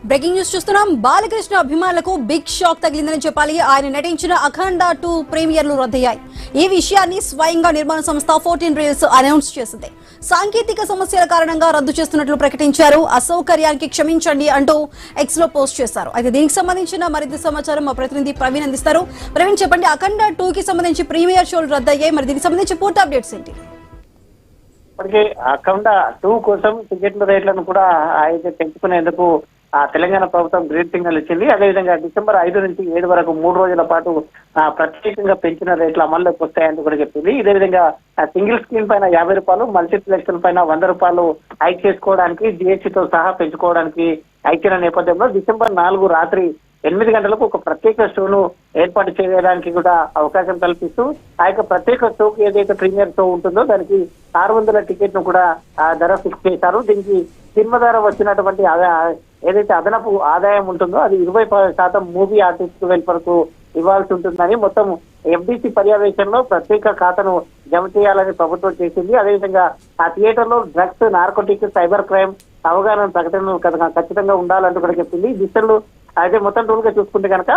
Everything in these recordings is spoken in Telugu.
బ్రేకింగ్ న్యూస్ చూస్తున్నాం. బాలకృష్ణ అభిమానులకు బిగ్ షాక్ తగిలిందని చెప్పాలి. ఆయన నటించిన అఖండ 2 ప్రీమియర్లు రద్దయ్యాయి. ఈ విషయాన్ని స్వయంగా నిర్మాణ సంస్థ 14 రీల్స్ అనౌన్స్ చేసింది. సాంకేతిక సమస్యల కారణంగా రద్దు చేస్తున్నట్లు ప్రకటించారు. అసౌకర్యానికి క్షమించండి అంటూ ఎక్స్ లో పోస్ట్ చేశారు. అయితే దీనికి సంబంధించిన మరింత సమాచారం మా ప్రతినిధి ప్రవీణ్ అందిస్తారు. ప్రవీణ్ చెప్పండి, అఖండ 2 కి సంబంధించి ప్రీమియర్ షోలు రద్దయ్యాయి. మరి దీనికి సంబంధించి పూర్తి అప్డేట్స్ ఏంటి? ఇప్పటికే అఖండ 2 కోసం టికెట్ల రేట్లను కూడా అయితే పెంచుకునేందుకు తెలంగాణ ప్రభుత్వం గ్రీన్ సిగ్నల్ ఇచ్చింది. అదేవిధంగా డిసెంబర్ 5 నుంచి 7 వరకు 3 రోజుల పాటు ప్రత్యేకంగా పెంచిన రేట్లు అమల్లోకి వస్తాయని కూడా చెప్పింది. ఇదే విధంగా సింగిల్ స్క్రీన్ పైన 50 రూపాయలు, మల్టీప్లెక్స్ పైన 100 రూపాయలు హైక్ చేసుకోవడానికి, జిఎస్టీతో సహా పెంచుకోవడానికి ఇచ్చిన నేపథ్యంలో డిసెంబర్ 4 రాత్రి 8 గంటలకు ఒక ప్రత్యేక షోను ఏర్పాటు చేయడానికి కూడా అవకాశం కల్పిస్తూ ఆ యొక్క ప్రత్యేక షోకి ఏదైతే ప్రీమియర్ షో ఉంటుందో దానికి 600 టికెట్ ను కూడా ధర ఫిక్స్ చేశారు. దీనికి సినిమా ద్వారా వచ్చినటువంటి ఏదైతే అదనపు ఆదాయం ఉంటుందో అది 20% మూవీ ఆర్టిస్ట్ వెల్ఫేర్కు ఇవ్వాల్సి ఉంటుందని మొత్తం ఎఫ్డిసి పర్యవేక్షణలో ప్రత్యేక ఖాతాను జమ చేయాలని ప్రభుత్వం చేసింది. అదేవిధంగా ఆ థియేటర్ లో డ్రగ్స్, నార్కోటిక్స్, సైబర్ క్రైమ్ అవగాహన ప్రకటనలు ఖచ్చితంగా ఉండాలంటూ కూడా చెప్పింది. దిశలు అయితే మొత్తం టూల్గా చూసుకుంటే కనుక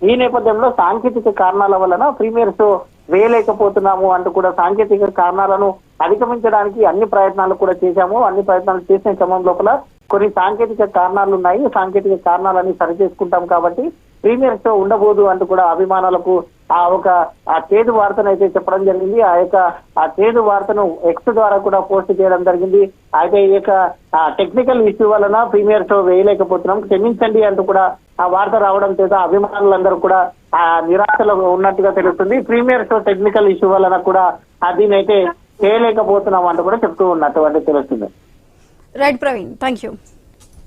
ఈ నేపథ్యంలో సాంకేతిక కారణాల వలన ప్రీమియర్ షో వేయలేకపోతున్నాము అంటూ కూడా సాంకేతిక కారణాలను అధిగమించడానికి అన్ని ప్రయత్నాలు కూడా చేశాము. అన్ని ప్రయత్నాలు చేసిన క్రమం లోపల కొన్ని సాంకేతిక కారణాలు ఉన్నాయి. సాంకేతిక కారణాలన్నీ సరి చేసుకుంటాం కాబట్టి ప్రీమియర్ షో ఉండబోదు అంటూ కూడా అభిమానులకు ఆ చేదు వార్తను అయితే చెప్పడం జరిగింది. ఆ చేదు వార్తను ఎక్స్ ద్వారా కూడా పోస్ట్ చేయడం జరిగింది. అయితే ఈ యొక్క టెక్నికల్ ఇష్యూ వలన ప్రీమియర్ షో వేయలేకపోతున్నాం, క్షమించండి అంటూ కూడా ఆ వార్త రావడం చేత అభిమానులందరూ కూడా నిరాశలో ఉన్నట్టుగా తెలుస్తుంది. ప్రీమియర్ షో టెక్నికల్ ఇష్యూ వలన కూడా దీన్ని అయితే చేయలేకపోతున్నాం అంటూ కూడా చెప్తూ ఉన్నట్టు తెలుస్తుంది. Right Praveen, thank you.